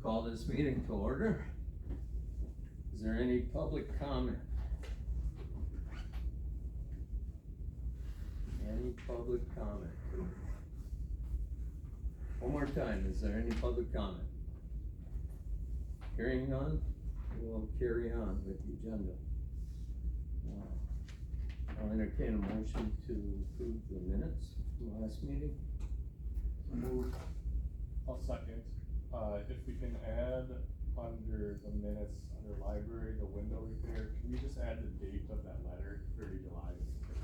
call this meeting to order. Is there any public comment? Any public comment? One more time, is there any public comment? Hearing none, we'll carry on with the agenda. I'll entertain a motion to approve the minutes from last meeting. Move. I'll second. If we can add under the minutes, under library, the window repair, can we just add the date of that letter, 30 July?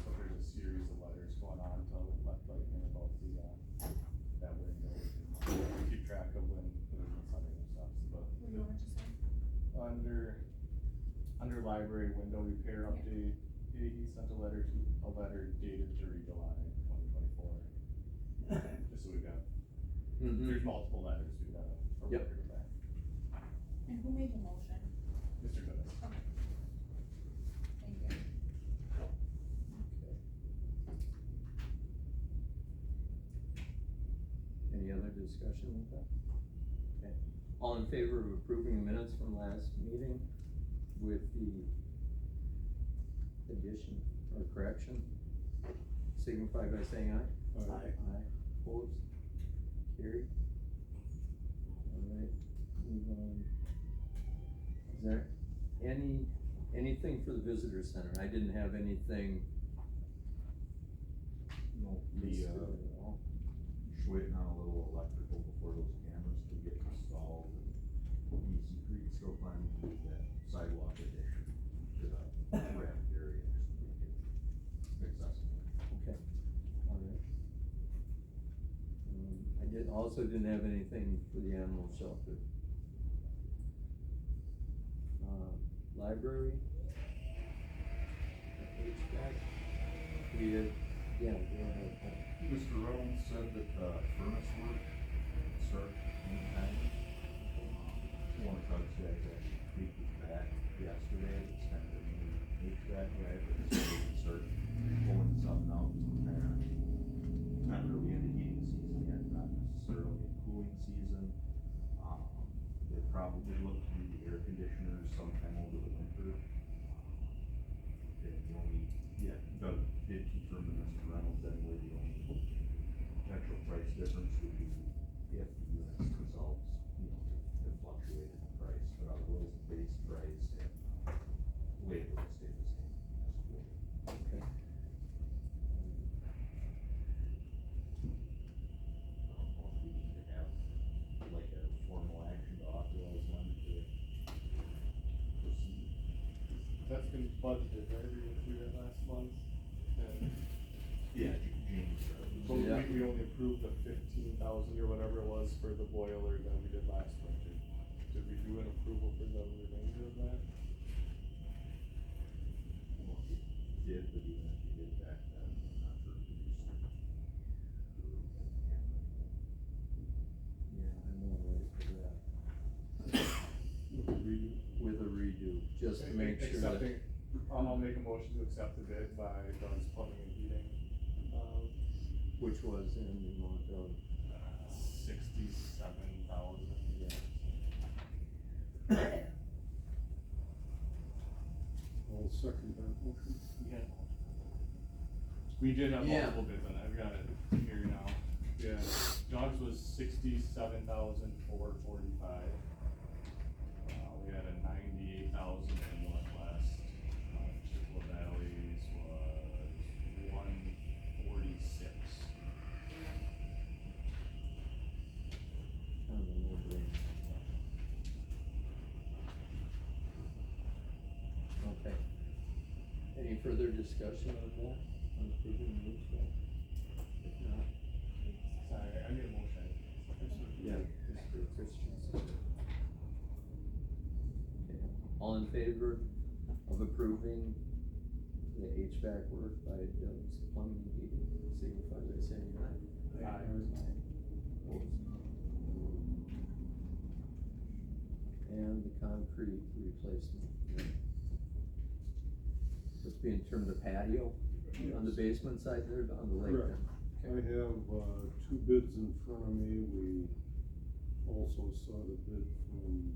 So there's a series of letters going on to left right hand about the, that window. Keep track of when we've been sending and stuff, but. What do you want to say? Under library window repair update, he sent a letter dated 30 July 2024. Just so we've got, there's multiple letters, we've got a Yep. record of that. And who made the motion? Mr. Goodes. Okay. Thank you. Any other discussion with that? Okay, all in favor of approving the minutes from last meeting with the addition or correction, signify by saying aye. Aye. Aye, opposed, carried. Alright, move on. Is there anything for the visitor center? I didn't have anything. No, listed the, at all. just waiting on a little electrical before those cameras could get installed. And EC Creek still planning to do that sidewalk addition to the ramp area, just to make it accessible. Okay, alright. Didn't have anything for the animal shelter. Library. HVAC. We had, yeah, go ahead. Mr. Reynolds said that the furnace work would start anytime. One of Doug's guys actually tweaked it back yesterday, it's kind of a new HVAC guy, but he said they can start pulling something out sometime. Not really in the heating season yet, not necessarily in cooling season. They probably look to do the air conditioners sometime over the winter. And the only, yeah, Doug did confirm to Mr. Reynolds that way the only potential price difference would be if the units themselves, have fluctuated in price, but otherwise the base price and labor will stay the same as well. Okay. I don't know if we need to have like a formal action to authorize them to proceed. That's been budgeted, right? We went through that last month. And Yeah, James. so Yeah. we only approved the 15,000 or whatever it was for the boiler that we did last winter. Did we do an approval for the remainder of that? Well, he did, but even if he did back then, I'm not sure if he used to. Yeah, I'm all ready for that. With a redo, just to make sure that. Accepting, I'll make a motion to accept the bid by Doug's Plumbing and Heating, Which was in the amount of, 67,000. yeah. I'll second that motion. We did have Yeah. multiple bids on that, I've got it here now. Yeah, Doug's was 67,445. We had a 98,000 in Northwest. Chippewa Valley's was 146. Kind of a no-brainer. Okay. Any further discussion on that, on approving the HVAC? If not, Sorry, I made a motion. yeah, Mr. Christensen. Okay, all in favor of approving the HVAC work by Doug's Plumbing and Heating, signify by saying aye. Aye. Opposed? And the concrete replacement. It's being turned to patio on the basement side there, on the lake Correct. then? I have, two bids in front of me, we also also sought a bid from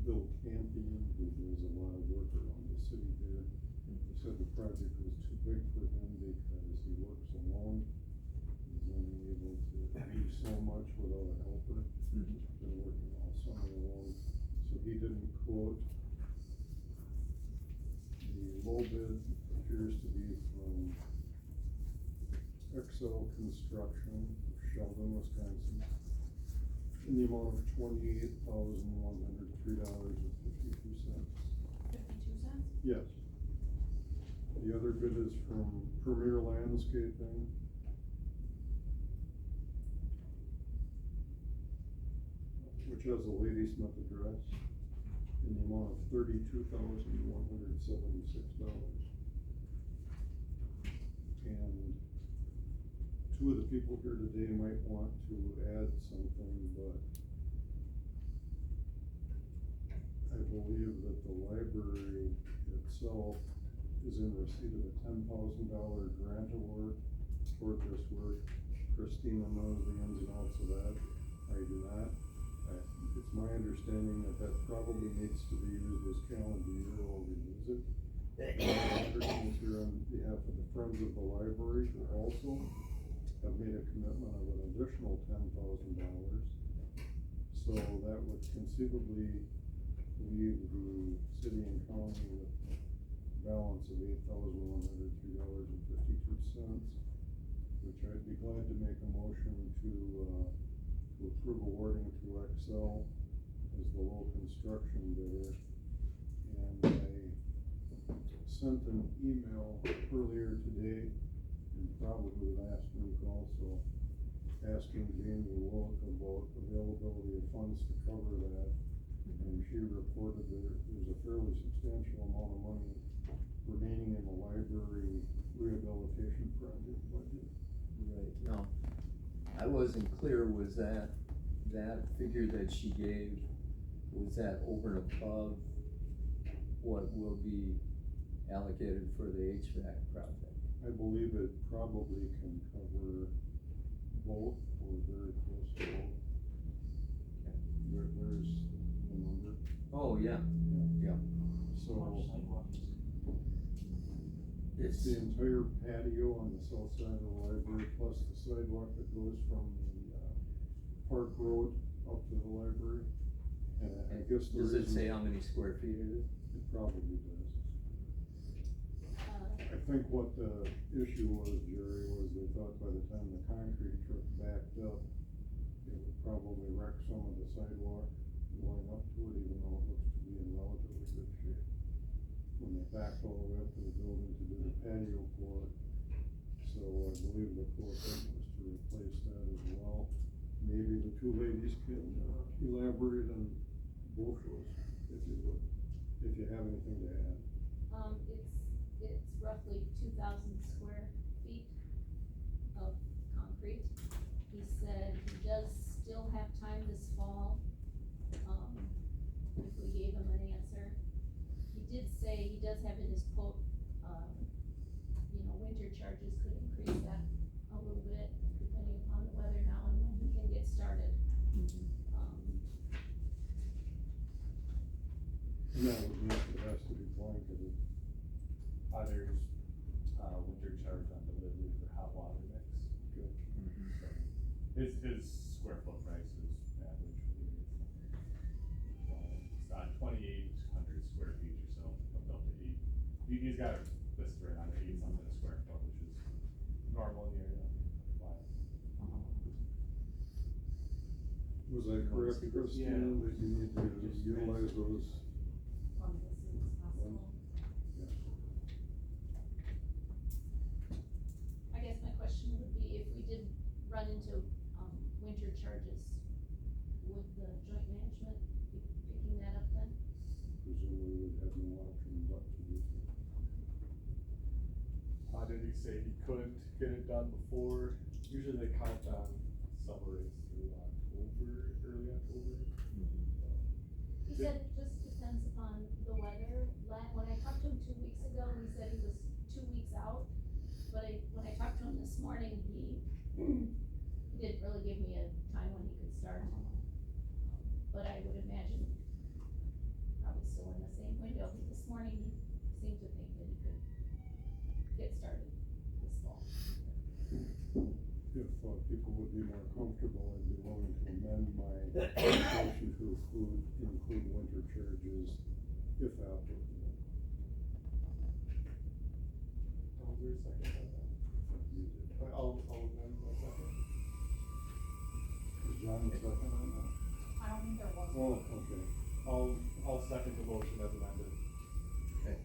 Bill Campion, who does a lot of work around the city here. He said the project was too big for him because he works alone. He's only able to do so much without a helper. Mhm. Been working all summer long, so he didn't quote. The low bid appears to be from Excel Construction of Sheldon, Wisconsin, in the amount of $28,103.52. 52 cents? Yes. The other bid is from Premier Landscaping. Which has a Ladysmith address, in the amount of $32,176. And two of the people here today might want to add something, but I believe that the library itself is in receipt of a $10,000 grant award for this work. Christina knows the ins and outs of that. I do not. It's my understanding that that probably needs to be used this calendar year or we lose it. I'm here on behalf of the Friends of the Library, who also have made a commitment of an additional $10,000. So that would conceivably leave the city and county with a balance of $8,103.52, which I'd be glad to make a motion to approve awarding to Excel as the low construction bidder. And I sent an email earlier today, and probably last week also, asking Jamie Wilk about availability of funds to cover that. And she reported that there's a fairly substantial amount of money remaining in the library rehabilitation project budget. Right, no, I wasn't clear, was that figure that she gave, was that over and above what will be allocated for the HVAC project? I believe it probably can cover both, or very close to both. There's the number. Oh, yeah, yeah. So It's, the entire patio on the south side of the library, plus the sidewalk that goes from the, Park Road up to the library. And I guess the does it reason- say how many square feet it is? It probably does. I think what the issue was, Jerry, was they thought by the time the concrete truck backed up, it would probably wreck some of the sidewalk going up to it, even though it looks to be in relatively good shape. When they backed all the way up to the building to do the patio floor, so I believe the quote was to replace that as well. Maybe the two ladies can elaborate on both those, if you would, if you have anything to add. It's roughly 2,000 square feet of concrete. He said he does still have time this fall, if we gave him an answer. He did say he does have in his quote, winter charges could increase that a little bit, depending upon the weather now and when he can get started. And that would mean it has to be blanketed. There's, winter charge on delivery for hot water mix. Good. His square foot price is average for the year. It's 2,800 square feet or so, up to 8. He's got it listed right on 8 something a square foot, which is normal in the area. Was I correct, Christina, Yeah. that you need to utilize those? As soon as possible. Yes. I guess my question would be, if we did run into, winter charges, would the joint management be picking that up then? Presumably would have no option but to do so. Did he say he couldn't get it done before? Usually they count on summer rates through October, early October. He said it just depends upon the weather. When I talked to him 2 weeks ago, he said he was 2 weeks out. But when I talked to him this morning, he didn't really give me a time when he could start. but I would imagine probably still in the same window. This morning, he seemed to think that he could get started this fall. If people would be more comfortable, I'd be willing to amend my motion to include winter charges if applicable. Oh, is there a second on that? You did. I'll amend my second. Is John the second on that? I don't think there was. Oh, okay. I'll second the motion as amended. Okay.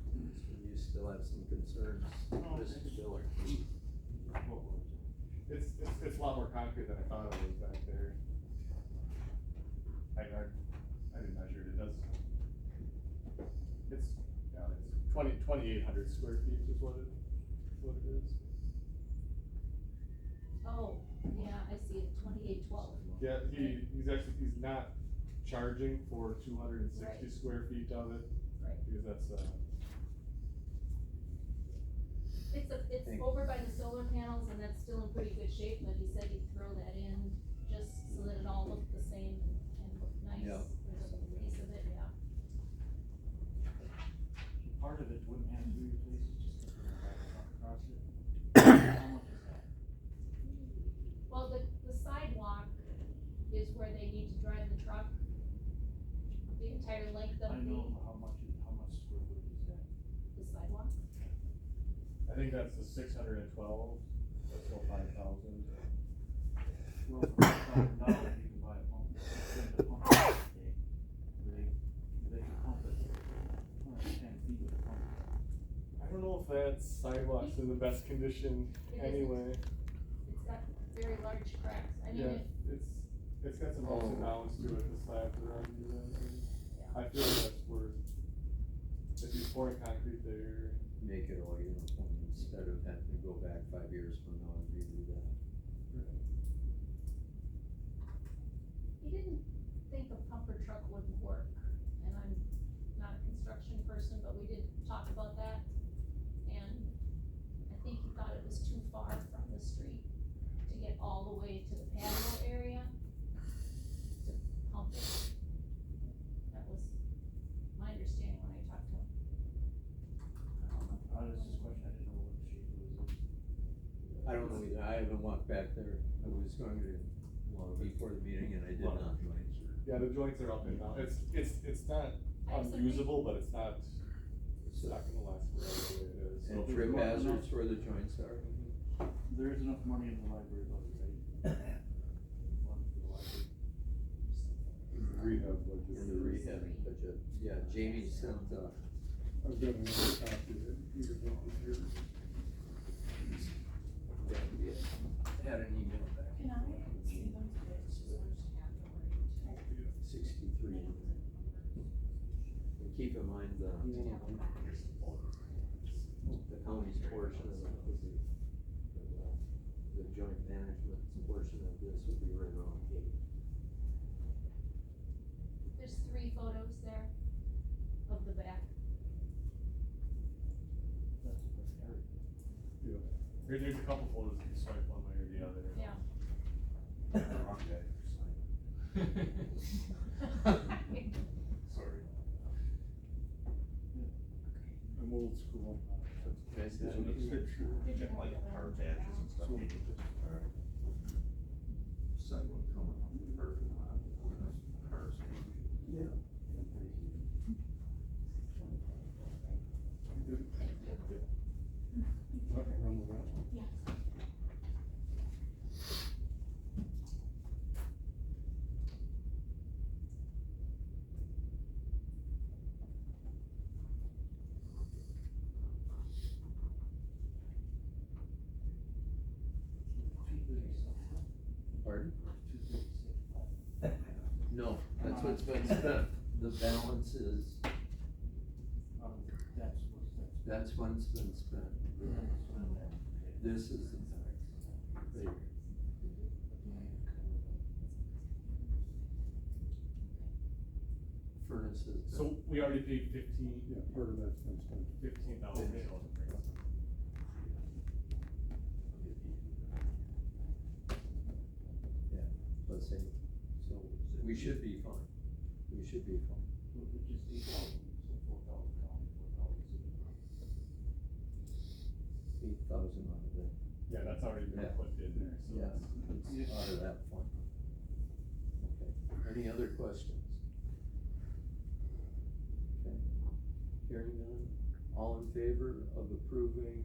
So you still have some concerns, Mr. Diller? It's a lot more concrete than I thought it was back there. I didn't measure it, it's 2,800 square feet is what it is. Oh, yeah, I see it, 2812. Yeah, he's not charging for 260 Right. square feet of it, Right. because that's, It's Thank- over by the solar panels and that's still in pretty good shape, but he said he'd throw that in just so that it all looked the same and looked nice. Yeah. There's a piece of it, yeah. Part of it wouldn't have to be replaced, it's just a across it. How much is that? Well, the sidewalk is where they need to drive the truck. The entire length of I know how much square footage is that? the sidewalk. I think that's the 612, that's still 5,000. Well, for $5,000, you can buy a pump, rent a pump, okay? They can pump it 110 feet with a pump. I don't know if that sidewalk's in the best condition It isn't. anyway. It's got very large cracks. I mean, Yeah, it's got some ups and downs to it, the slabs are uneven. Yeah. I feel like that's worth, if you're pouring concrete there, Make it all uniform instead of having to go back 5 years from now and redo that. he didn't think a pumper truck wouldn't work. And I'm not a construction person, but we did talk about that. And I think he thought it was too far from the street to get all the way to the patio area to pump it. That was my understanding when I talked to him. That's just a question, I didn't know what the shape of it was. I don't know either, I haven't walked back there, I was going to, before the meeting and I did not. yeah, the joints are up and down. It's not I have some unusable, but it's not gonna last forever the way it is. And So- trip hazards where the joints are. There is enough money in the library budget, right? One for the library. Rehab budget. In the rehab budget, yeah, Jamie sent, I've got another copy that you can look at here. had an email back. Can I see them today? It's just I just have to wait. 63. And keep in mind the county's portion of the joint management portion of this would be right around 8. There's 3 photos there of the back. That's a perfect area. Yeah. There's a couple photos you can swipe one way or the other. Yeah. Wrong guy for sign. Sorry. I'm old school. Can I see that? Get like hard badges and stuff. Alright. Sidewalk coming up, perfect. Cars. Yeah. Run with that. Yeah. Pardon? 236. No, that's what's been spent. The balance is, that's what's been spent. This is the tax. Right here. Furnaces. So we already paid 15. Yeah, part of that's been spent. 15,000. FSA, so we should be fine, we should be fine. Which is 8,000, so 4,000 county, 4,000 city. 8,000 out of that, Yeah, that's already been Yeah. put in there, so yeah, that's. it's out of that fund. Okay, any other questions? Okay, hearing none, all in favor of approving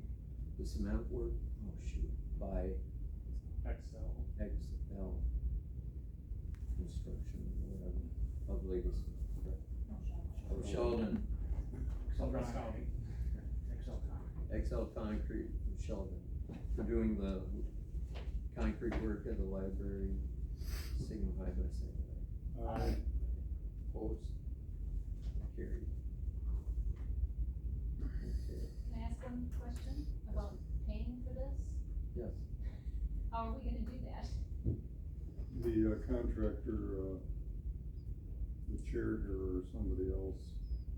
the cement work, oh shoot, by Excel. XL Construction, whatever, of Legacy, correct? No, Of Sheldon, Excel Russ County. Excel County. XL Concrete of Sheldon, for doing the concrete work at the library, signify by saying aye. Opposed? Carried. Okay, Can I ask one question about paying for this? yes, How are we gonna do that? The contractor, the chair here or somebody else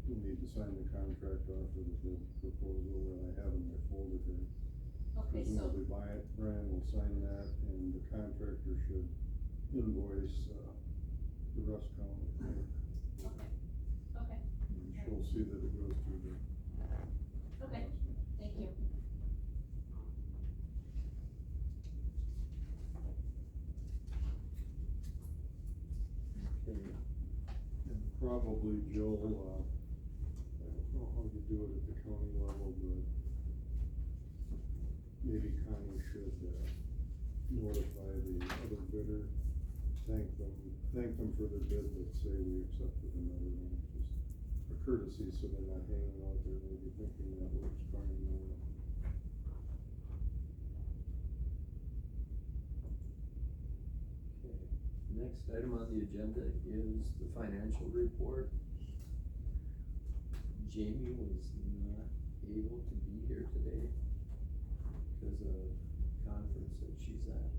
will need to sign the contract off of the bid proposal that I have in my folder here. Okay, so, Presumably Brian will sign that and the contractor should invoice, the Russ County. okay, okay, And she'll see that it goes through the. okay, thank you. okay, And probably Joe, I don't know how you do it at the county level, but maybe Connie should, notify the other bidder, thank them for their bid, but say we accepted another one, just a courtesy, so they're not hanging out there maybe thinking that work's coming nowhere. okay. Next item on the agenda is the financial report. Jamie was not able to be here today because of a conference that she's at.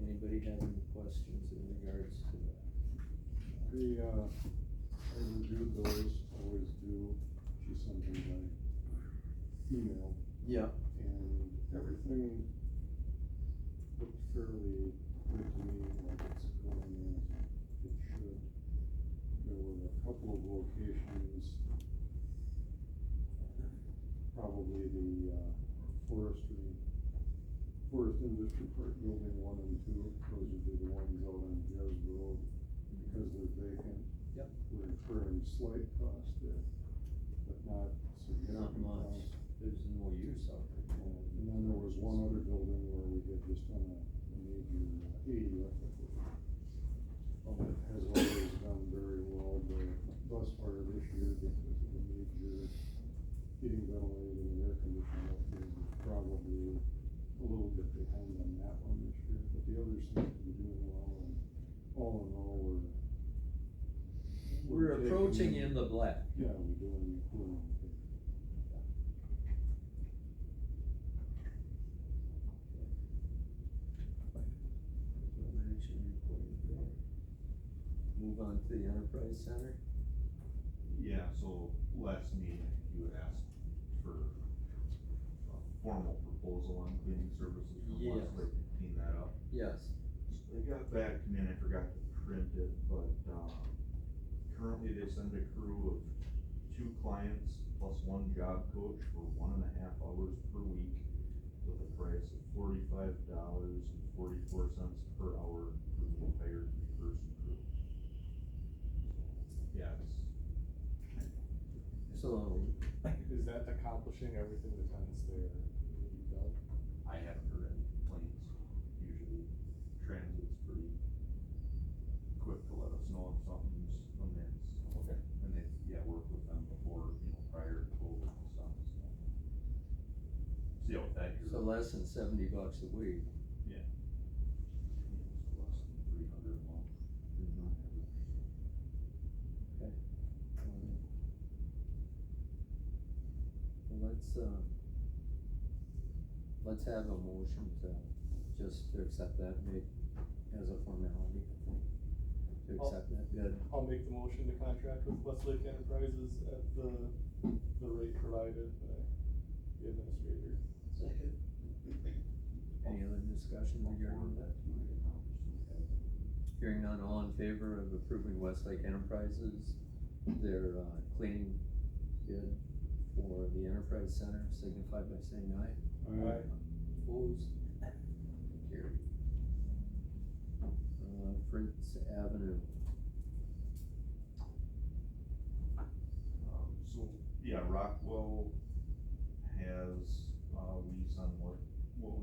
Anybody have any questions in regards to that? I reviewed those, always do, she sent them by email, Yeah. and everything looked fairly good to me, like it's going as it should. There were a couple of locations, probably the, Forest Industry Park Building 1 and 2, those would be the ones out on Jez Road, because they're vacant. Yep. We're incurring slight cost there, but not Not significant much, cost. there's no use out there. And then there was one other building where we had just done a major AEF. That has always done very well, but thus far this year, because of the major heating, ventilating, and air conditioning upgrades, is probably a little bit behind on that one this year, but the others seem to be doing well, and all in all, We're taking approaching in the black. Yeah, we're doing okay. Move on to the Enterprise Center. Yeah, so last meeting, you had asked for a formal proposal on cleaning services from Yes. Westlake to clean that up. Yes. They got back to me and I forgot to print it, but, currently they send a crew of 2 clients plus 1 job coach for 1.5 hours per week with a price of $45.44 per hour for the entire 3-person crew. Yeah, So, Is that accomplishing everything the tenants there need done? I haven't heard any complaints. Usually Transit's pretty quick to let us know if something's amiss. Okay. And they, worked with them before, prior to COVID and stuff, so. See how that year. so less than $70 a week. Yeah. So less than 300 a month. Okay. Well, let's have a motion to just to accept that, make as a formality, I think, to accept that bid. I'll make the motion to contract with Westlake Enterprises at the rate provided by the administrator. Second. Any other discussion regarding that? Hearing none, all in favor of approving Westlake Enterprises, their, cleaning bid for the Enterprise Center, signify by saying aye. Aye. Opposed? Carried. Fritz Avenue, So, yeah, Rockwell has, lease on what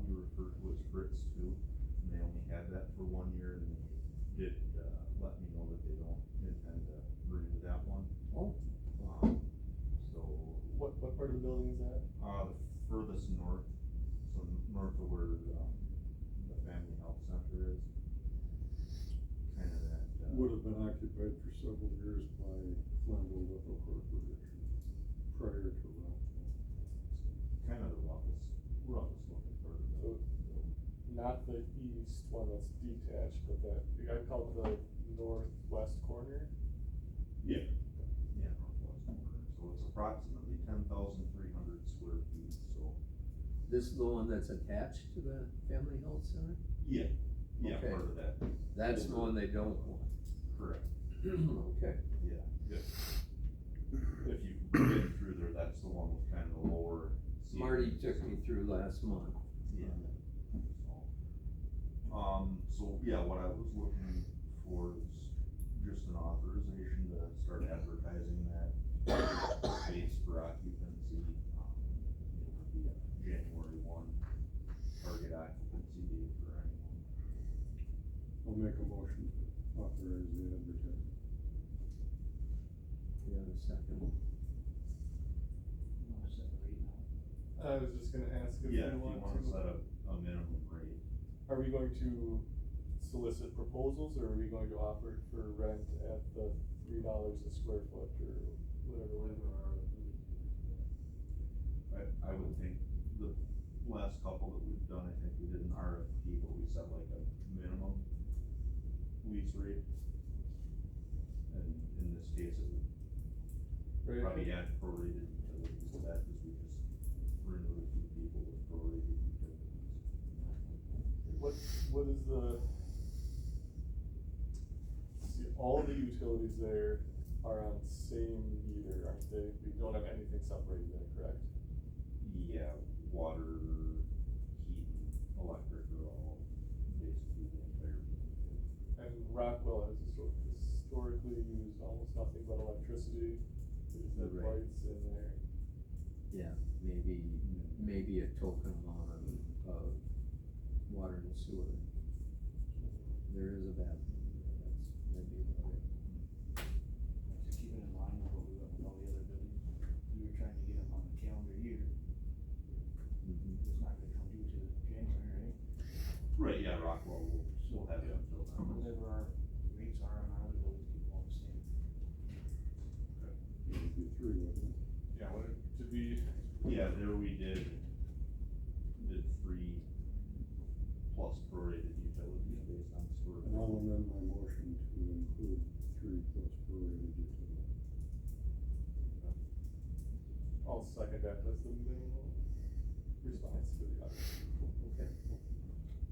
we refer to as Fritz too. And they only had that for 1 year, and they did, let me know that they don't intend to renew that one. oh, So, What part of the building is that? the furthest north, so north of where, the Family Health Center is. Kinda that, Would have been occupied for several years by Flammable Little Corporation prior to Rockwell. kind of the roughest looking part of the So- building. Not the east one that's detached, but that, I call it the northwest corner. Yeah. Yeah, northwest corner, so it's approximately 10,300 square feet, so. this is the one that's attached to the Family Health Center? Yeah. Yeah, Okay. part of that, That's the one they don't want. correct, Okay, yeah, if you get through there, that's the one with kind of the lower. Marty ceilings. took me through last month. Yeah. So, yeah, what I was looking for is just an authorization to start advertising that space for occupancy. It would be a January 1 target occupancy date for anyone. I'll make a motion to authorize the advertising. You have a second? You wanna separate now? I was just gonna ask if Yeah, we if you want wanna to, set a minimum rate. are we going to solicit proposals, or are we going to offer it for rent at the $3 a square foot, or whatever? I would think the last couple that we've done, I think we did an RFP, but we set like a minimum lease rate. And in this case, it would Right. probably add prorated utilities to that, because we just renewed a few people with prorated utilities. What is the, see, all the utilities there are on same meter, aren't they? We don't have anything separated there, correct? Yeah, water, heat, electric are all basically the entire. And Rockwell has historically used almost nothing but electricity, there's no Right. lights in there. Yeah, maybe a token amount of water and sewer. There is a bathroom, that'd be about it. Just keep it in line with what we got with all the other buildings. We were trying to get them on the calendar year, it's not gonna come due till January, right? Right, yeah, Rockwell will have it until then. Whatever our rates are on our other buildings, keep them all the same. It would be 3, wouldn't it? Yeah, what, did we, Yeah, there we did 3 plus prorated utilities based on square. And I'll amend my motion to include 3 plus prorated utilities. I'll second that, that's the minimum response for the other. Okay.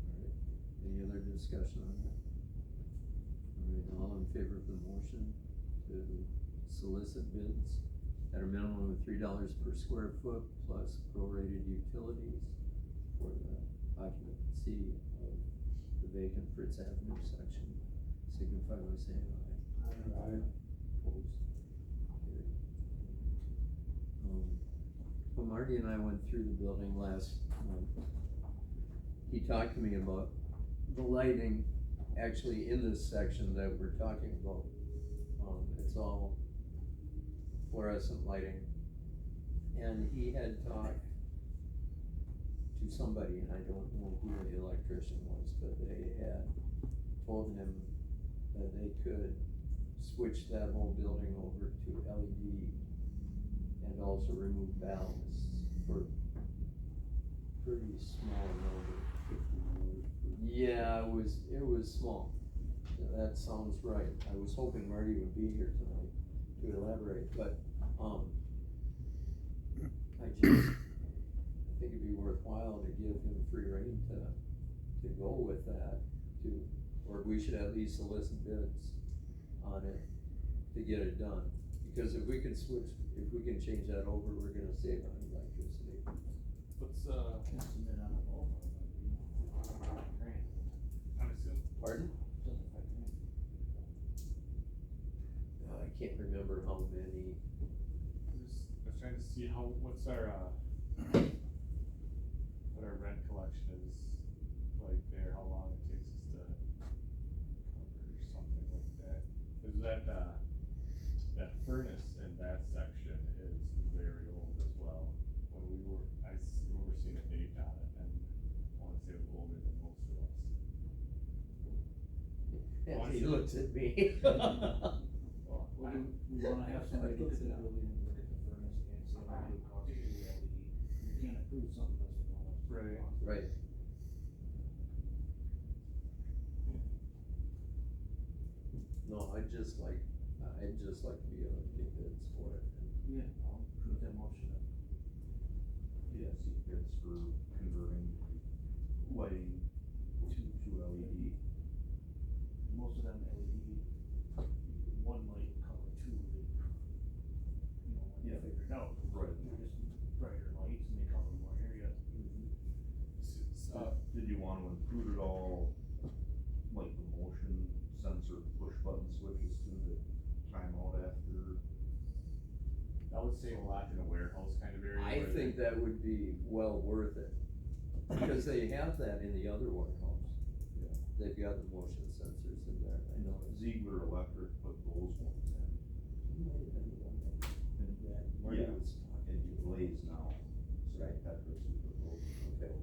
Alright, any other discussion on that? Alright, all in favor of the motion to solicit bids at a minimum of $3 per square foot plus prorated utilities for the occupancy of the vacant Fritz Avenue section, signify by saying aye. Aye. Opposed? Carried. When Marty and I went through the building last month, he talked to me about the lighting actually in this section that we're talking about. It's all fluorescent lighting. And he had talked to somebody, and I don't know who the electrician was, but they had told him that they could switch that whole building over to LED and also remove ballasts for pretty small number. $50 per. Yeah, it was small. That sounds right. I was hoping Marty would be here tonight to elaborate, but, I think it'd be worthwhile to give him free rein to go with that, to or we should at least solicit bids on it to get it done. Because if we can change that over, we're gonna save on electricity. What's, Can submit on a vote, grant, I'm assuming, Pardon? doesn't affect me. I can't remember how many. I was trying to see what's our, what our rent collection is like there, how long it takes us to cover something like that. Is that, that furnace in that section is very old as well. When we were, remember seeing a date on it, and I wanna say it was older than most of us. And he looks at me. Well, We wanna have somebody look at the building and look at the furnace and say what it costs to do LED. You can't approve something unless you know what's. Right. Right. No, I'd just like to be able to get bids for it. Yeah, I'll approve that motion. Yeah, see bids for converting lighting to LED. Most of them LED, one light would cover two, that, you know, when you Yeah. figure it out. Right. They're just brighter lights and they cover more area. Did you want to include it all, like the motion sensor push button switches to the timeout after? That would save a lot in a warehouse kind of area. I where think they- that would be well worth it, because they have that in the other warehouse. Yeah. They've got the motion sensors in there, I know. Ziegler Electric put those ones in. Marty Yeah. was talking. And you blaze now, so Right. Petrus who put those in. Okay.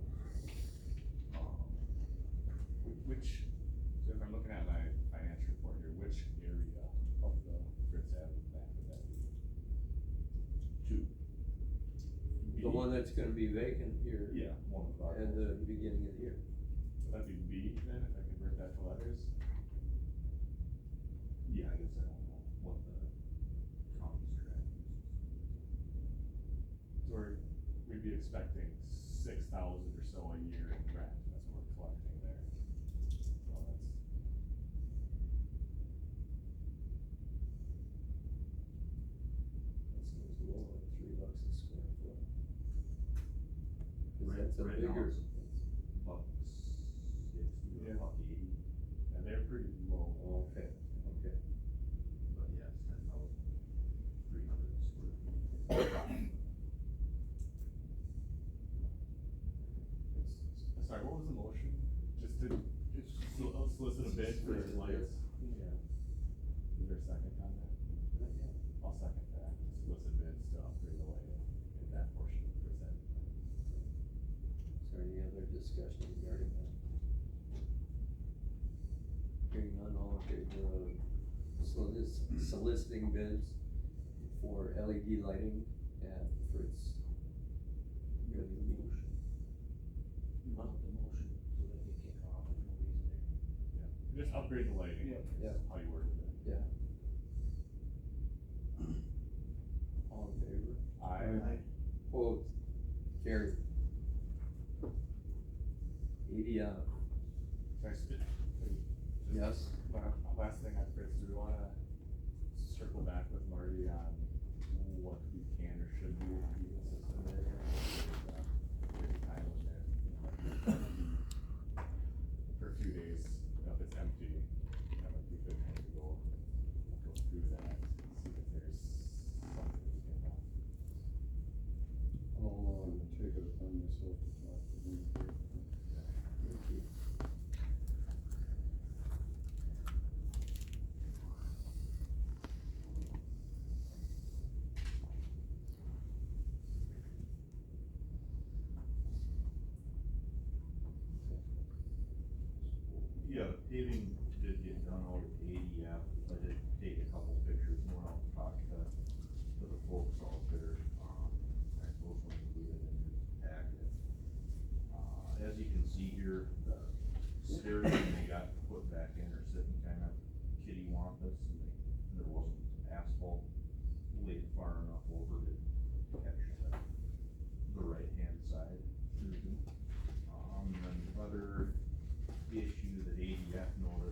Which, so if I'm looking at my financial report here, which area of the Fritz Avenue plant would that be? Two. The one that's gonna be vacant here. Yeah, one of our. At the beginning of the year. Would that be B then, if I convert that to letters? Yeah, I guess I don't know what the county's strategy is. So we'd be expecting 6,000 or so a year in rent, that's what we're collecting there. So that's. That seems low at $3 a square foot. 'Cause Right- that's a right now bigger. it's Buck 60 Yeah. or buck 80, And they're pretty low. Oh, okay, okay. but yeah, it's 10,300 square feet. Sorry, what was the motion? Just to solicit a bid for Solicit a lights? bid. Yeah. Is there a second on that? Not yet. I'll second that, to solicit bids to upgrade the lighting in that portion of Fritz Avenue. Is there any other discussion regarding that? Hearing none, all in favor of soliciting bids for LED lighting at Fritz? You want the motion so that they kick off if nobody's there. Yeah, just upgrade the lighting. Yeah. Yeah. How you worded it. Yeah. All in favor? Aye. Opposed? Carried. 80, Sorry, yes? Last thing on Fritz, do we wanna circle back with Marty on what we can or should do with the heating system there? There's a time when there, for a few days, if it's empty, that would be a good time to go through that, see if there's something we can, I'll, take it upon myself to talk to him. Thank you. Yeah, the paving did get done out at ADF, I did take a couple pictures, and went out and talked to the folks out there, I suppose we'll include it in your packet. As you can see here, the stairs that they got put back in are sitting kind of kittywampus, and there wasn't asphalt laid far enough over to catch the right-hand side. And then the other issue that ADF noted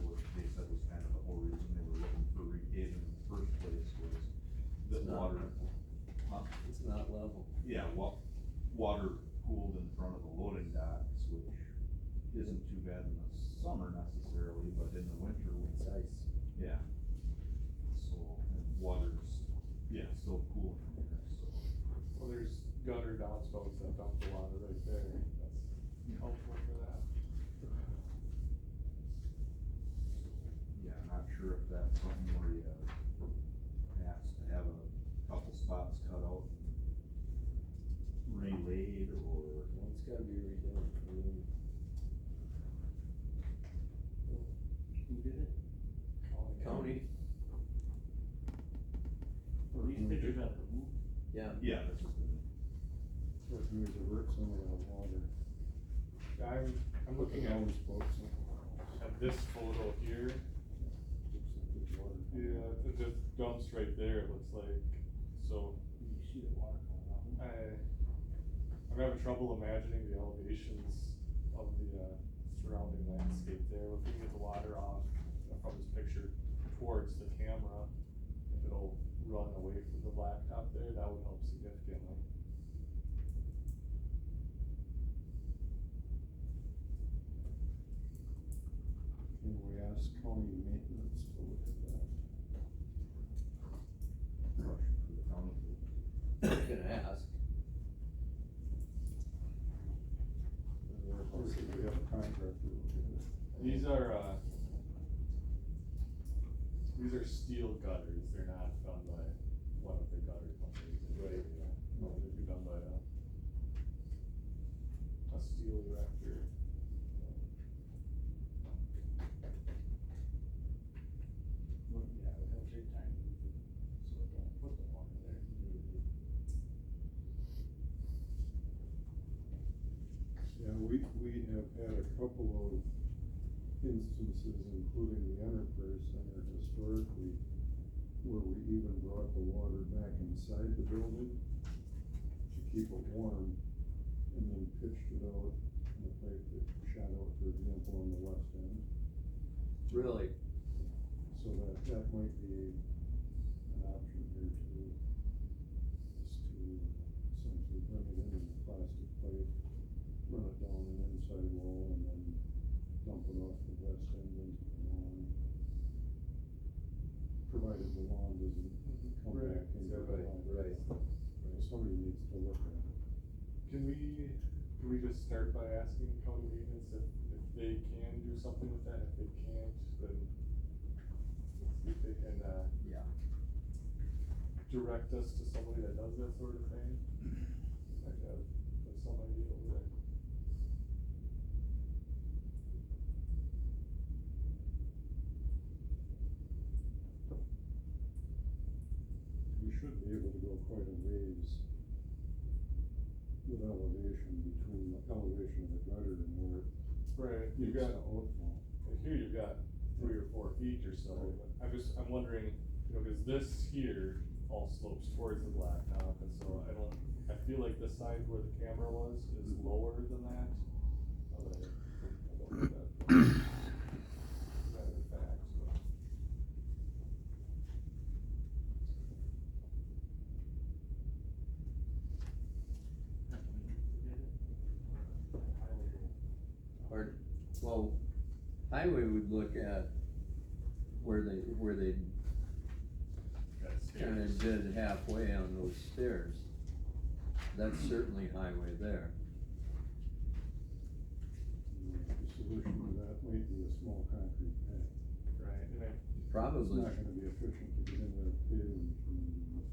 something where you ask to have a couple spots cut out, relayed, or? Well, it's gotta be redone. I mean, Who did it? County, Well, these pictures are the roof. yeah. Yeah, this is the, Or can we divert some of that water? I'm looking at, Downspouts and- at this photo here. Looks like there's water. Yeah, it just dumps right there, it looks like, so You see the water coming out. I'm having trouble imagining the elevations of the, surrounding landscape there, if we can get the water off from this picture towards the camera, if it'll run away from the blacktop there, that would help significantly. Can we ask county maintenance to look at that? question for the county. You can ask. Or should we have a contractor look at it? These are steel gutters, they're not done by one of the gutter companies. Right. No, they'd be done by a steel erector. Well, yeah, it would have big time, so don't put the water there. Yeah, we have had a couple of instances, including the Enterprise Center historically, where we even brought the water back inside the building to keep it warm, and then pitched it out in a pipe that shot out, for example, on the west end. Really, So that might be an option here too, is to essentially bring it in a plastic pipe, run it down an inside wall, and then dump it off the west end into the lawn. Provided the lawn doesn't come Right, back into the right, line. right. So somebody needs to look at it. Can we just start by asking county maintenance if they can do something with that, if they can't, then let's see if they can, yeah. direct us to somebody that does that sort of thing. I have some idea over there. We should be able to go quite a ways with elevation between the elevation of the gutter and where it Right, needs you've to got, outfall. here you've got 3 or 4 feet or so, but I'm wondering, you know, cause this here all slopes towards the blacktop, and so I feel like the side where the camera was is lower than that. But I don't know that. That is a fact, so. Or, well, highway would look at where they Got kinda stairs. did halfway on those stairs. That's certainly highway there. The solution to that might be a small concrete pad. Right, and It's Probably, not gonna be efficient to get in there and pave and.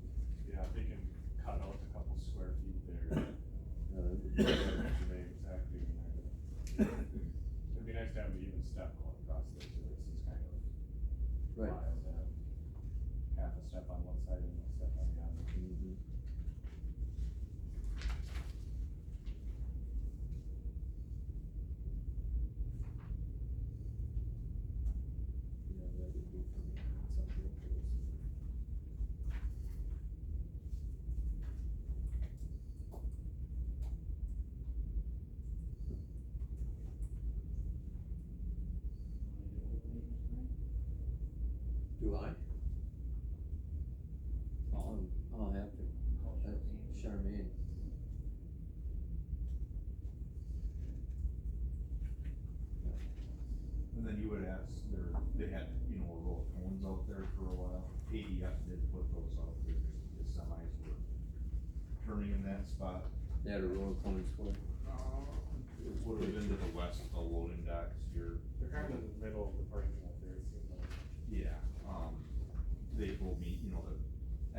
yeah, if they can cut out a couple square feet there. uh, Survey exactly in there. It'd be nice to have an even step going across there too, it seems kind of right. wild to have half a step on one side and a step on the other. Mhm. Yeah, that would be for me, something close. Do I? I'll have to, that's Charmaine. And then you would ask, they had, you know, a row of cones out there for a while. ADF did put those out there, the semis were turning in that spot. They had a roll of cones for it. It would have been to the west of the loading docks here. They're kind of in the middle of the parking lot there, it seems like. Yeah, they told me, you know, the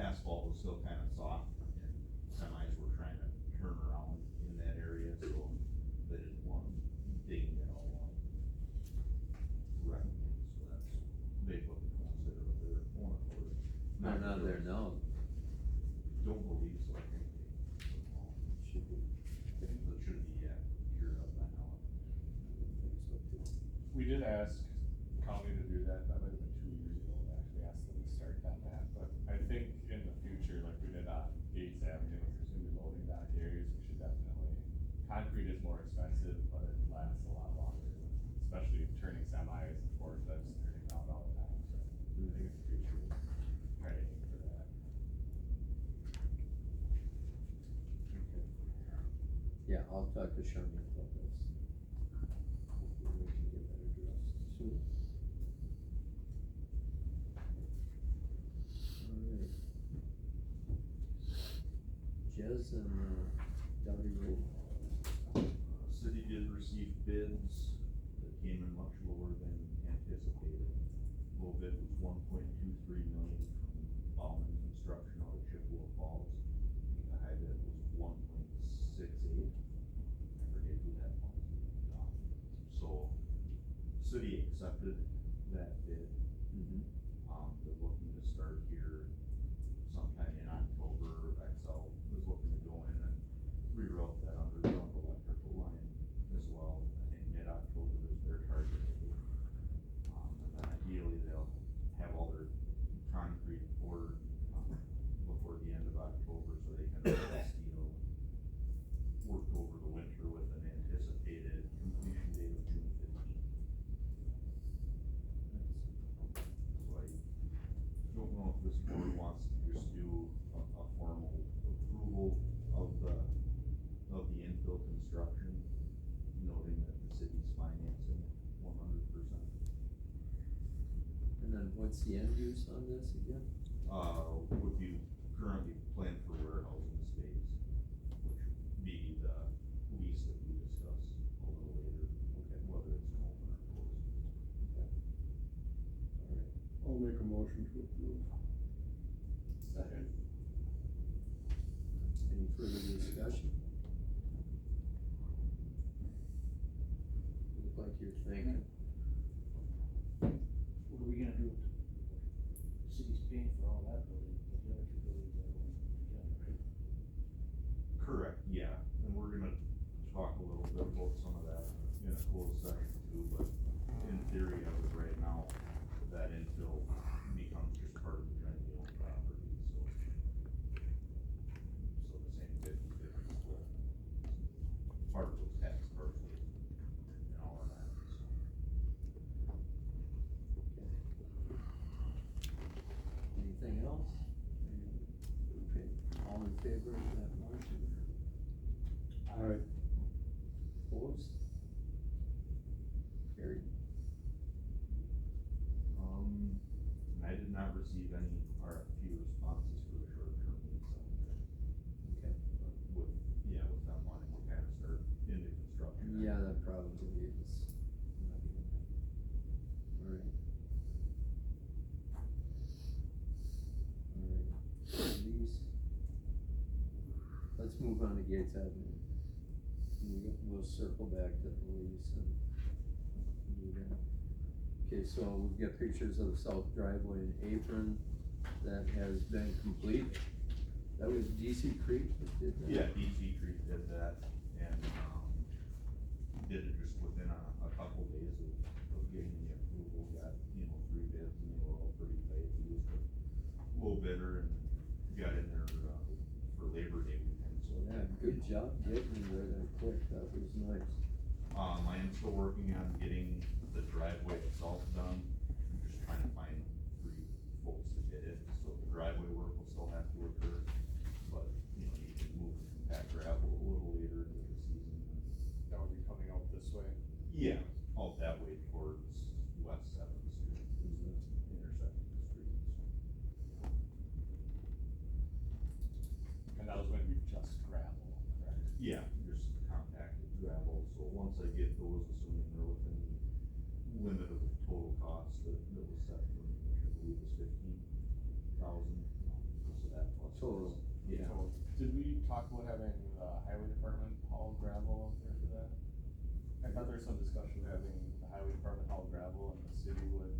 asphalt was still kinda soft and semis were trying to turn around in that area, so they didn't want digging it all out. Right, so that's, they put the consider of their own authority. They're not there now. Don't believe so, I think they, Should be. it should be, yeah, cured up by now. We did ask county to do that, that might have been 2 years ago, we actually asked them to start on that, but I think in the future, like we did on Gates Avenue, if there's gonna be loading dock areas, we should definitely, concrete is more expensive, but it lasts a lot longer, especially turning semis and forklifts, turning around all the time, so I think in the future, try to aim for that. Yeah, I'll talk to Sherman about this. Hopefully we can get that addressed soon. Alright. Jez and, Dowdy Road. City did receive bids that came in much lower than anticipated. Low bid was 1.23 million from Bauman Construction out of Chippewa Falls. The high bid was 1.68. I forget who that was. So, city accepted that bid. Mm-hmm. They're looking to start here sometime in October. Excel is looking to go in and reroute that underground electrical line as well. I think mid-October is their target date. And then ideally they'll have all their concrete poured, before the end of October so they can have the steel worked over the winter with an anticipated completion date of June 15th. So I don't know if this board wants to just do a formal approval of the infill construction, noting that the city's financing 100%. And then what's the end use on this again? Would be currently planned for warehousing space, which would be the lease that we discussed a little later, whether it's an open or closed. Alright. I'll make a motion to approve. Second. Any further discussion? Look like you're thinking. What are we gonna do? The city's paying for all that building, but the other two buildings are going together, right? Correct, yeah, and we're gonna talk a little bit about some of that in a closed session too, but in theory, as of right now, that infill becomes just part of the jointly owned property, so. So the same 50/50 split, part of those tax parcels and all of that, so. Anything else? Okay, all in favor of that motion? Aye. Opposed? Carried. I did not receive any RFP responses for the short-term lease out there. Okay. With them wanting to kind of start into construction. Yeah, that probably is. Alright. Alright, these. Let's move on to Gates Avenue. We'll circle back to the lease and do that. Okay, so we've got pictures of the south driveway and apron that has been complete. That was DC Creek that did that? Yeah, DC Creek did that, and, did it just within a couple days of getting the approval, got, 3 bids, and they were all pretty tight, we used a low bidder and got in there, for Labor Day weekend, so. Yeah, good job getting there that quick, that was nice. I am still working on getting the driveway itself done, I'm just trying to find 3 folks to get it, so the driveway work will still have to occur, but, you can move the compact gravel a little later into the season. That would be coming out this way. Yeah, out that way towards West Seventh Street, is the intersecting the streets. And that was going to be just gravel, correct? Yeah, just compacted gravel, so once I get those, assuming they're within the limit of the total cost that was set for me, which I believe is 15, gravel and the city would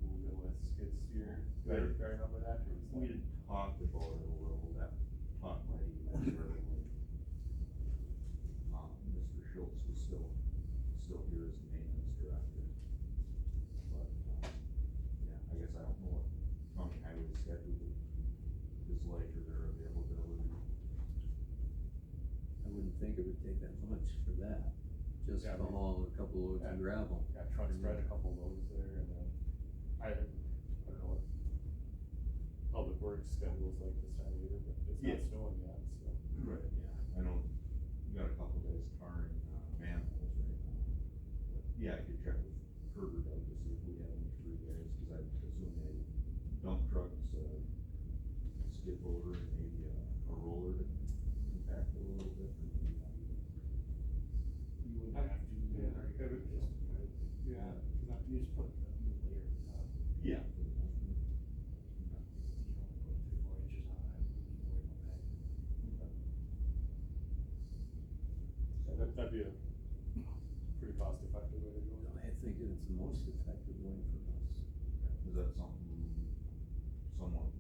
move it with skid steer. Do I remember that? Or was We that- had talked about it a little, that talk might even been when, Mr. Schultz was still here as the maintenance director. But, yeah, I guess I don't know what county highway schedule is like, or their availability. I wouldn't think it would take that much for that, just Yeah, to haul a couple loads of gravel. Yeah, truck spread a couple loads there and then, I don't know what public works schedules like this time of year, but it's Yeah. not snowing yet, so. Right, yeah, I know, we got a couple guys tarring, manholes right now. But, yeah, I could check with Herb out to see if we have any free guys, cause I assume they dump trucks, skid loader, and maybe a roller to compact it a little bit, or maybe not even. You wouldn't have to, Yeah, yeah, it would just, yeah, you just put the new layer on top. Yeah. You don't put 3-4 inches on it, you can worry about that. that'd be a pretty cost effective way to go. I think it's the most effective way for us. Is that something someone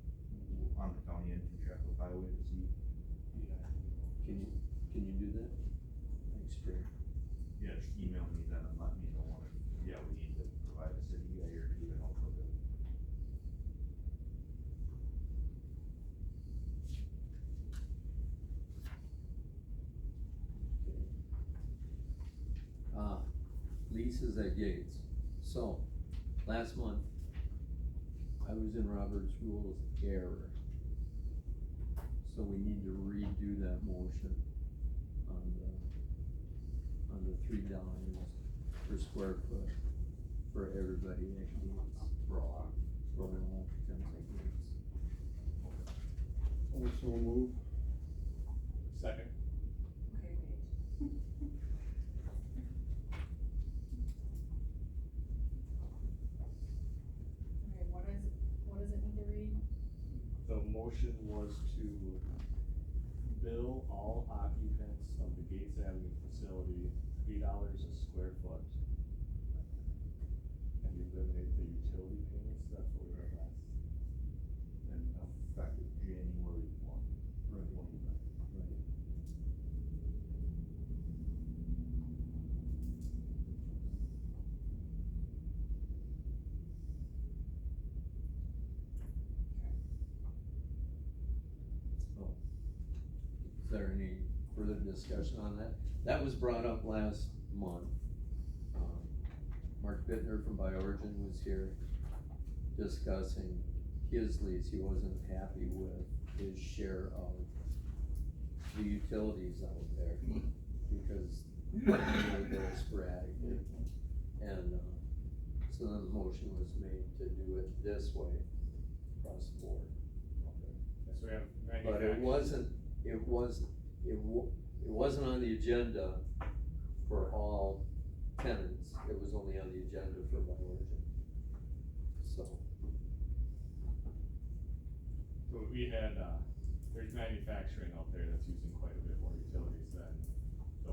on the county end can check with highway to see? Can you do that? Thanks, Jerry. Yeah, just email me then and let me know when, yeah, we need to provide a city guy or two to help with it. Leases at Gates. So, last month, I was in Robert's Rules error. So we need to redo that motion on the $3 per square foot for everybody at Gates. For all. For all applicants at Gates. Also move. Second, Okay, wait. Okay, what does it need to read? the motion was to bill all occupants of the Gates Avenue facility $3 a square foot. And eliminate the utility payments, that's what we were last. And effective January 1, 2019. Right. Oh. Is there any further discussion on that? That was brought up last month. Mark Bittner from BioOrigin was here discussing his lease. He wasn't happy with his share of the utilities out there because they were there sporadically. And, so then the motion was made to do it this way across the board. Okay. So we have But it wasn't on the agenda for all tenants, it was only on the agenda for BioOrigin. So, So we had, there's manufacturing out there that's using quite a bit more utilities than the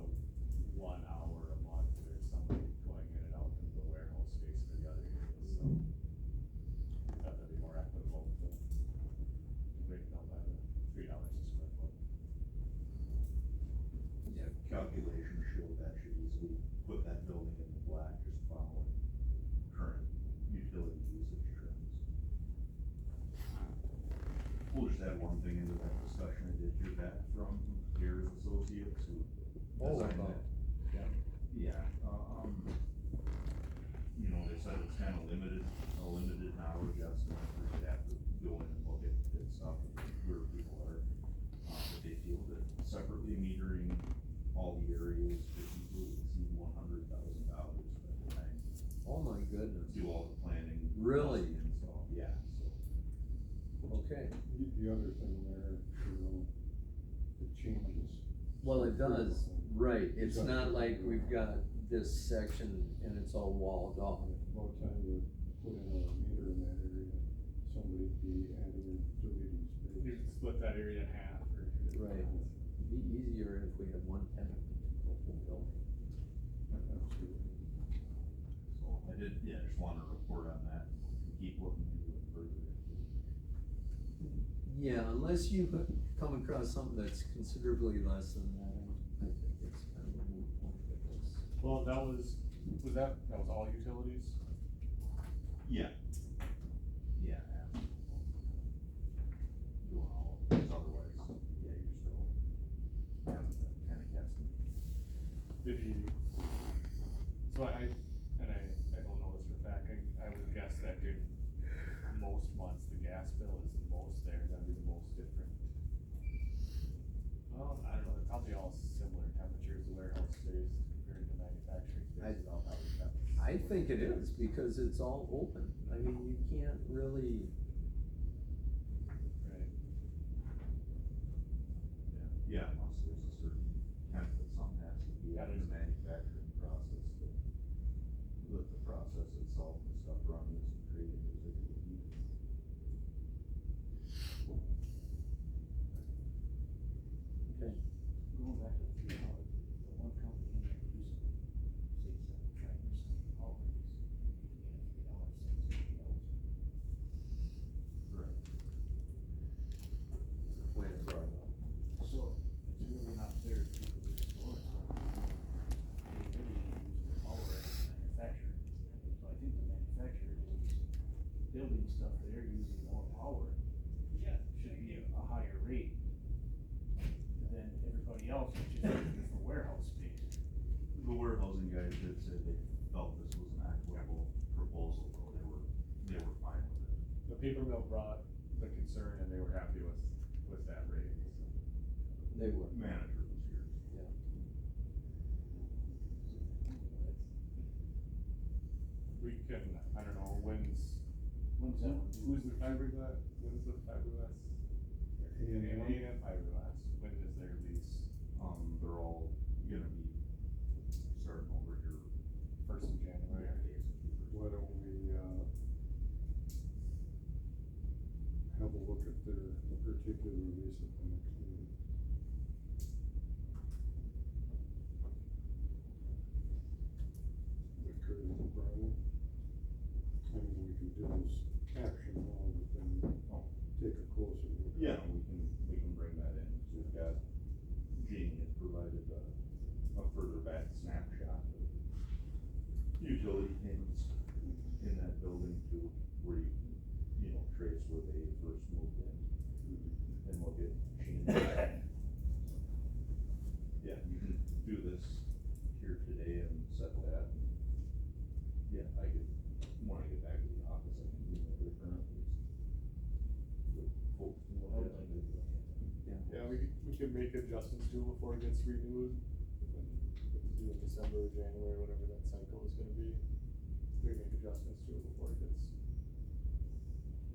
1 hour a month, there's somebody going in and out of the warehouse space for the other areas, so. Thought that'd be more equitable to break it down by the $3 a square foot. Yeah, calculations show that should easily put that building in the black, just following current utility usage trends. We'll just add one thing into that discussion, I did hear back from Gears Associates who designed about- that. yeah. Yeah, you know, they said it's kinda limited, a limited knowledge estimate, we have to go in and look at stuff where people are. But they feel that separately metering all the areas could easily exceed $100,000 by the time oh my goodness, do all the planning. Really? plus the install. Yeah, so. okay. The other thing there, it changes. Well, it does, right, it's Exactly. not like we've got this section and it's all walled off. About time you put in a meter in that area, somebody'd be adding and deleting You space. could split that area in half or. Right. It'd be easier if we had one tenant for the whole building. Absolutely. So, just wanna report on that, and keep looking into it further. Yeah, unless you come across something that's considerably less than that, I think it's kind of a moot point at this. Well, that was all utilities? Yeah. Yeah. Doing all of this, otherwise, yeah, you're still kinda guessing. Did he, so I don't know this for a fact, I would guess that in most months, the gas bill is the most there, that'd be the most different. Well, I don't know, they're probably all similar temperatures, the warehouse space compared to manufacturing space, all probably have. I think it is, because it's all open, I mean, you can't really, Right. Yeah, unless there's a certain temp that something has to be Yeah, in the manufacturing process, that the process itself and stuff running isn't creating residual heat. okay, Going back to the $3, the one company in there using, say, 75% power use, you get a $3 Right. when it's right. So, it's really not fair to people who store it. They really use the power as a manufacturer. So I think the manufacturer is building stuff there using more power. Should be a higher rate than everybody else, which is using it for warehouse space. The warehousing guys did say they felt this was an equitable proposal, though they were fine with it. The paper mill brought the concern and they were happy with that rate, so. They were. Manager was here. Yeah. We can, I don't know, when's When's that one due? who's the fiberglass, when's the fiberglass? A&M. A&M fiberglass, when is their lease? They're all gonna be starting over here. First of January. Why don't we, have a look at their particular lease at the next meeting? The Curtis and Brian. I mean, we can do this action now, but then take a closer look. Yeah, we can bring that in, so we've got, Jeannie had provided a further back snapshot of utility payments in that building to where you can, trace where they first moved in, and look at changes. Yeah, you can do this here today and set that. Yeah, when I get back to the office, I can do what they're currently. With folks to look at it. Yeah, we could make adjustments to it before it gets renewed. Do in December or January, whatever that cycle is gonna be. We make adjustments to it before it gets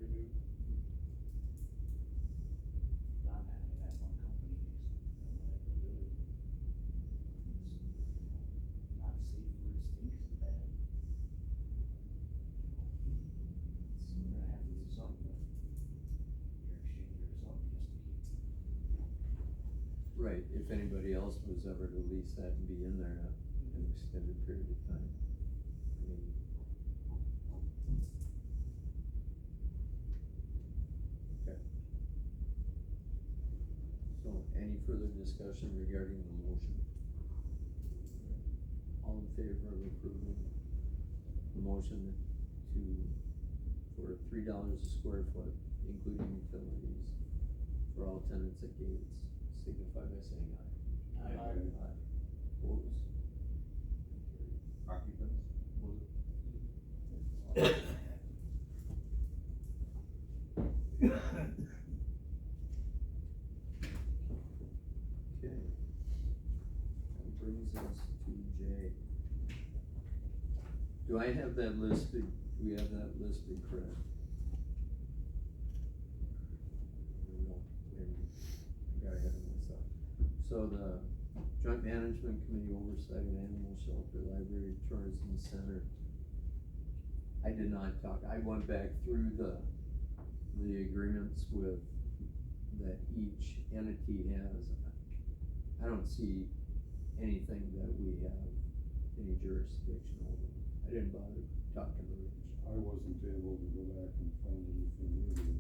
renewed. Not having that one company is, really, it's not safe where it stinks bad. So we're gonna have to do something with air exchanger or something just to keep. Right, if anybody else was ever to lease that and be in there an extended period of time. I mean. Okay. So, any further discussion regarding the motion? All in favor of approving the motion for $3 a square foot, including utilities, for all tenants at Gates, signify by saying aye. Aye. Opposed? Occupants, was it? Okay. That brings us to J. Do I have that listed, do we have that listed correct? No, I got ahead of myself. So the Joint Management Committee oversight of animal shelter, library, tourism center. I did not talk, I went back through the agreements that each entity has. I don't see anything that we have any jurisdiction over. I I didn't bother talking to Rich. I wasn't able to go back and find anything either,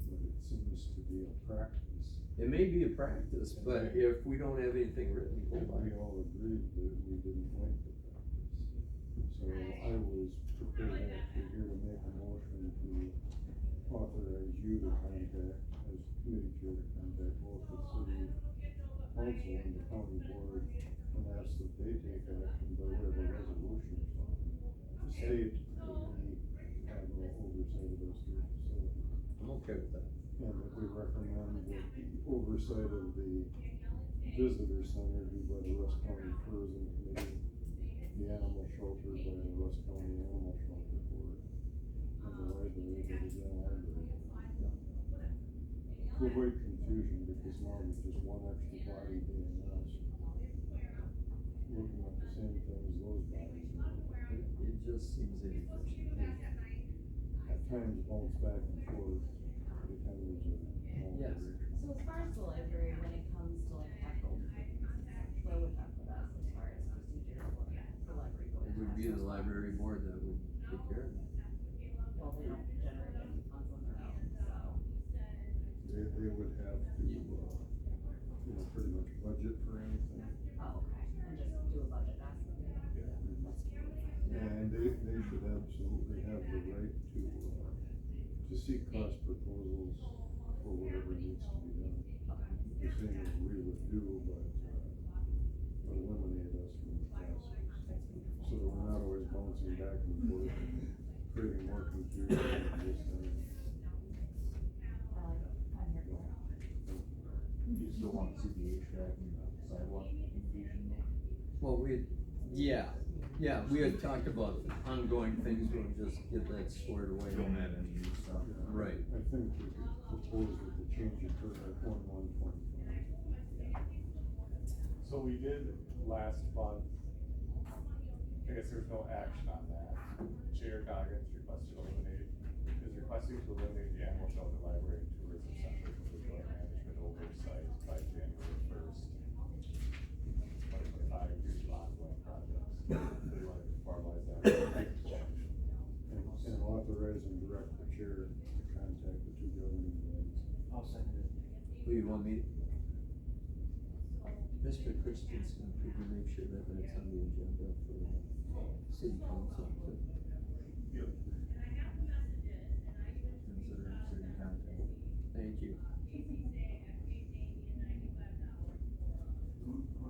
but it seems to be a practice. It may be a practice, but if we don't have anything written, go by We it. all agreed that we didn't like the practice. So I was prepared actually here to make a motion to authorize you to contact, as committee chair, to contact both the city council and the county board and ask that they take action by way of a resolution or something to state that we have no oversight of those three facilities. I'm okay with that. And that we recommend that the oversight of the visitor center be by the Russ County Tourism Committee, the animal shelter by the Russ County Animal Shelter Board, and the library by the Grand Library. To avoid confusion, because now there's just one extra body being asked, looking at the same thing as those bodies. It just seems inefficient. At times bounce back and forth, depending on Yes. So as far as the library, when it comes to like capital improvements, where would that put us as far as procedure for the library board? It would be the library board that would take care of that. Well, they don't generate any funds on their own, so. They would have to, pretty much budget for anything. Oh, okay, and just do a budget estimate. And they should absolutely have the right to seek cost proposals for whatever needs to be done. The same as we would do, but eliminate us from the process. So that we're not always bouncing back and forth, creating more confusion than just anything. I'm here for it. Do you still want to see the HVAC and the sidewalk completion though? Well, we had talked about ongoing things, we'll just get that squared away. Don't add any new stuff. Right. I think we could propose that the change occur at 1/1/25. So we did last month, I guess there was no action on that. Chair Goggins is requesting to eliminate the animal shelter, library, and tourism center from the joint management oversight by January 1st, 2025, due to ongoing projects. So we wanted to formalize that. And authorize and direct the chair to contact the two governing bodies. I'll second it. Who you want me? Mr. Christensen, could you make sure that that's on the agenda for the city council to Yep. Consider city contact. thank you.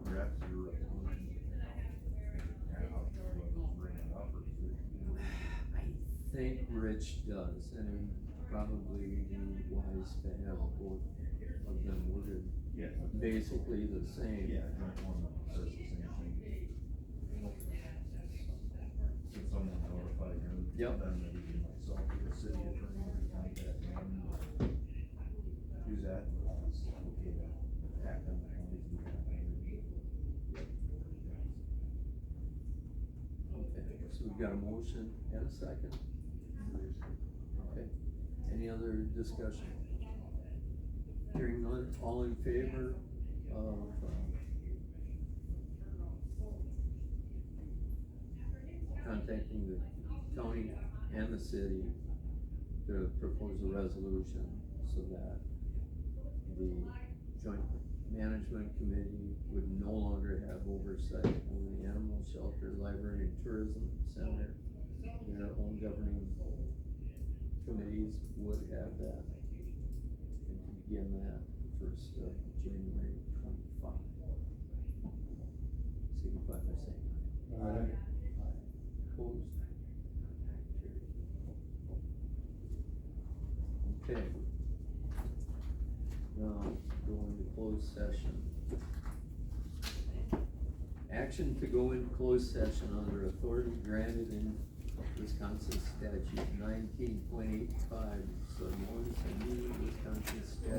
Perhaps your resolution. And I'll bring it up or do I think Rich does, and it would probably be wise to have both of them worded Yeah. basically the same. Yeah, joint one says the same thing. Can someone notify him? Yep. Then maybe myself or the city attorney to contact him. Do that. It's okay to act on the county's behalf. Okay, so we've got a motion and a second. Okay, any other discussion? Hearing none, all in favor of, contacting the county and the city to propose a resolution so that the joint management committee would no longer have oversight over the animal shelter, library, and tourism center. Their own governing committees would have that. And to begin that first of January 25. Signify by saying aye. Aye. Aye. Opposed? Carried. Okay. Now, go into closed session. Action to go in closed session under authority granted in Wisconsin statute 19.85, so one, Wisconsin statute